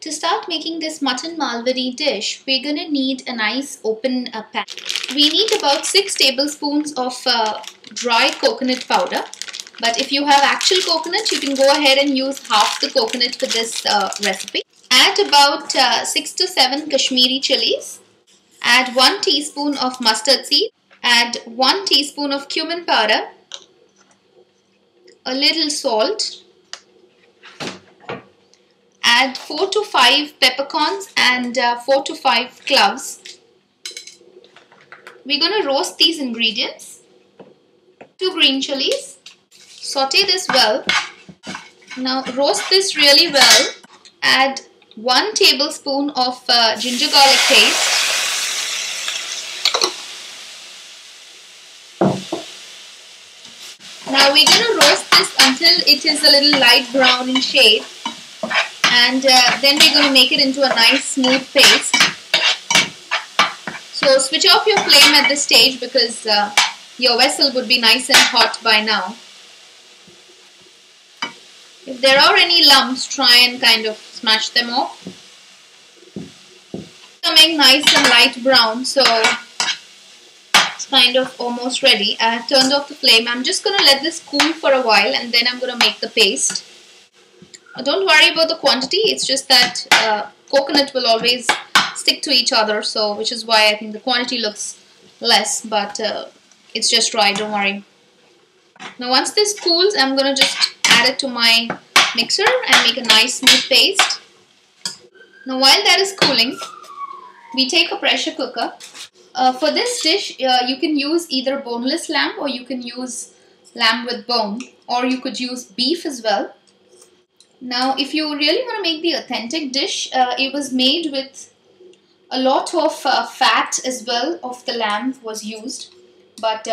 To start making this mutton Malvani dish, we're going to need a nice open pan. We need about 6 tablespoons of dry coconut powder. But if you have actual coconut, you can go ahead and use half the coconut for this recipe. Add about 6 to 7 Kashmiri chilies. Add 1 teaspoon of mustard seed. Add 1 teaspoon of cumin powder. A little salt. Add 4 to 5 peppercorns and 4 to 5 cloves. We're going to roast these ingredients. 2 green chilies. Saute this well. Now roast this really well. Add 1 tablespoon of ginger garlic paste. Now we're going to roast this until it is a little light brown in shade. And then we're going to make it into a nice smooth paste. So switch off your flame at this stage because your vessel would be nice and hot by now. If there are any lumps, try and kind of smash them off. Becoming nice and light brown, so it's kind of almost ready. I have turned off the flame. I'm just going to let this cool for a while and then I'm going to make the paste. Don't worry about the quantity, it's just that coconut will always stick to each other, so which is why I think the quantity looks less, but it's just right, don't worry. Now once this cools, I'm going to just add it to my mixer and make a nice smooth paste. Now while that is cooling, we take a pressure cooker. For this dish, you can use either boneless lamb or you can use lamb with bone, or you could use beef as well. Now, if you really want to make the authentic dish, it was made with a lot of fat as well of the lamb was used, but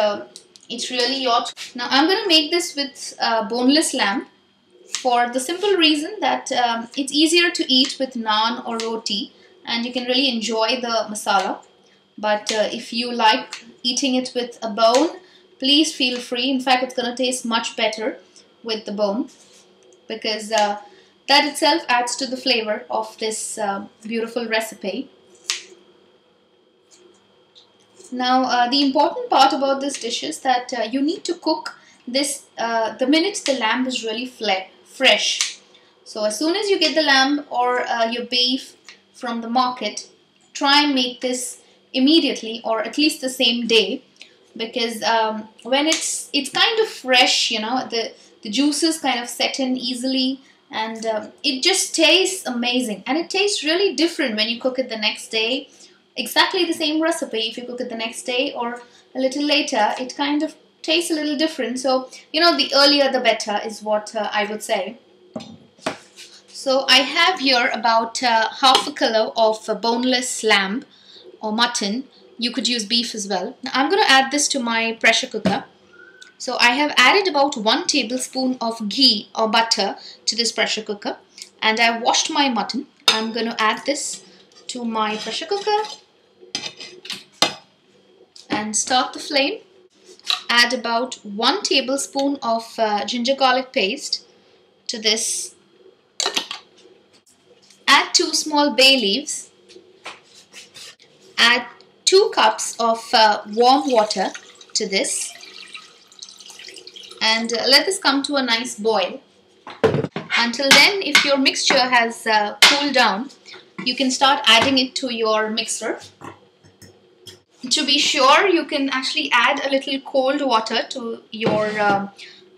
it's really your choice. Now, I'm going to make this with boneless lamb for the simple reason that it's easier to eat with naan or roti and you can really enjoy the masala. But if you like eating it with a bone, please feel free. In fact, it's going to taste much better with the bone, because that itself adds to the flavor of this beautiful recipe. Now the important part about this dish is that you need to cook this the minute the lamb is really fresh. So as soon as you get the lamb or your beef from the market, try and make this immediately or at least the same day, because when it's kind of fresh, you know, the juices kind of set in easily and it just tastes amazing, and it tastes really different when you cook it the next day. Exactly the same recipe, if you cook it the next day or a little later, it kind of tastes a little different. So, you know, the earlier the better is what I would say. So I have here about half a kilo of boneless lamb or mutton. You could use beef as well. Now I'm going to add this to my pressure cooker. So I have added about 1 tablespoon of ghee or butter to this pressure cooker, and I washed my mutton. I'm going to add this to my pressure cooker and start the flame. Add about 1 tablespoon of ginger garlic paste to this. Add 2 small bay leaves. Add 2 cups of warm water to this. And let this come to a nice boil. Until then, if your mixture has cooled down, you can start adding it to your mixer. To be sure, you can actually add a little cold water to your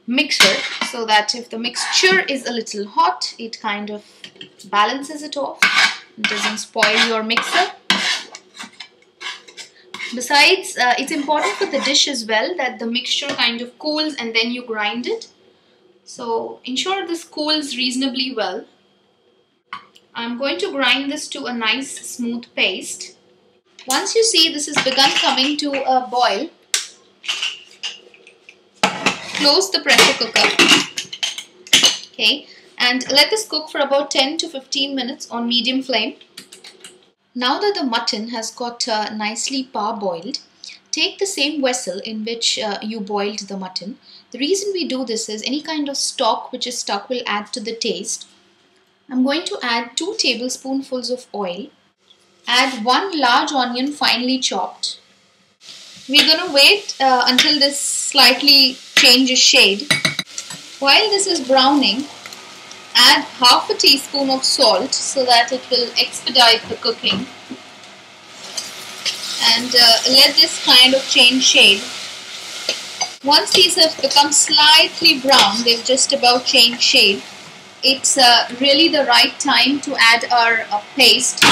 mixer, so that if the mixture is a little hot, it kind of balances it off. It doesn't spoil your mixer. Besides, it's important for the dish as well that the mixture kind of cools and then you grind it. So ensure this cools reasonably well. I'm going to grind this to a nice smooth paste. Once you see this has begun coming to a boil, close the pressure cooker. Okay, and let this cook for about 10 to 15 minutes on medium flame. Now that the mutton has got nicely parboiled, take the same vessel in which you boiled the mutton. The reason we do this is any kind of stock which is stuck will add to the taste. I'm going to add 2 tablespoonfuls of oil. Add 1 large onion finely chopped. We're going to wait until this slightly changes shade. While this is browning, add half a teaspoon of salt so that it will expedite the cooking. And let this kind of change shade. Once these have become slightly brown, they've just about changed shade, it's really the right time to add our paste.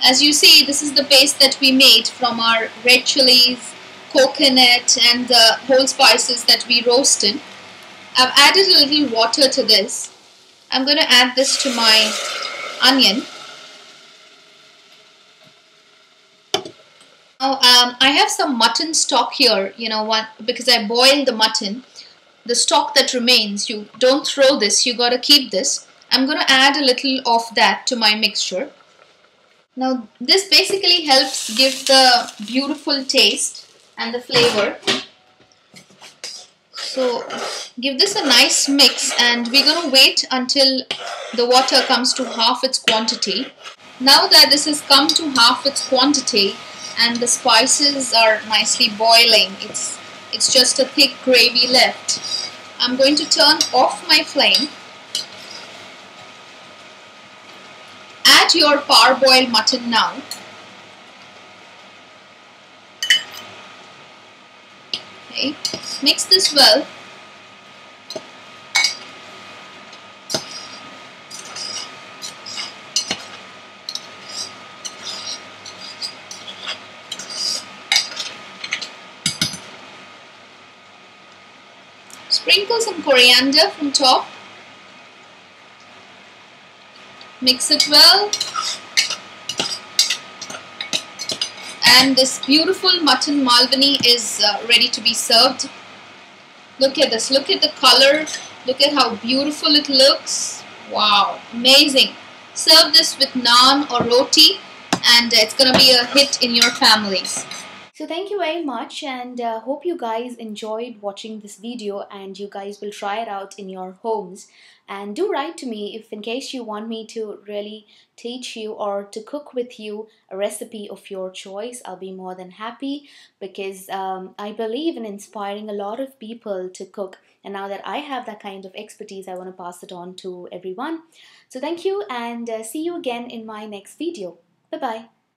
As you see, this is the paste that we made from our red chilies, coconut and the whole spices that we roasted. I've added a little water to this. I'm going to add this to my onion. Now, I have some mutton stock here, because I boiled the mutton. The stock that remains, you don't throw this, you got to keep this. I'm going to add a little of that to my mixture. Now, this basically helps give the beautiful taste and the flavor. So, give this a nice mix and we're going to wait until the water comes to half its quantity. Now that this has come to half its quantity and the spices are nicely boiling, it's just a thick gravy left. I'm going to turn off my flame. Add your parboiled mutton now. Okay, mix this well. Sprinkle some coriander from top. Mix it well. And this beautiful mutton Malvani is ready to be served. Look at this. Look at the color. Look at how beautiful it looks. Wow, amazing. Serve this with naan or roti and it's going to be a hit in your families. So thank you very much and hope you guys enjoyed watching this video and you guys will try it out in your homes. And do write to me if in case you want me to really teach you or to cook with you a recipe of your choice. I'll be more than happy because I believe in inspiring a lot of people to cook. And now that I have that kind of expertise, I want to pass it on to everyone. So thank you and see you again in my next video. Bye-bye.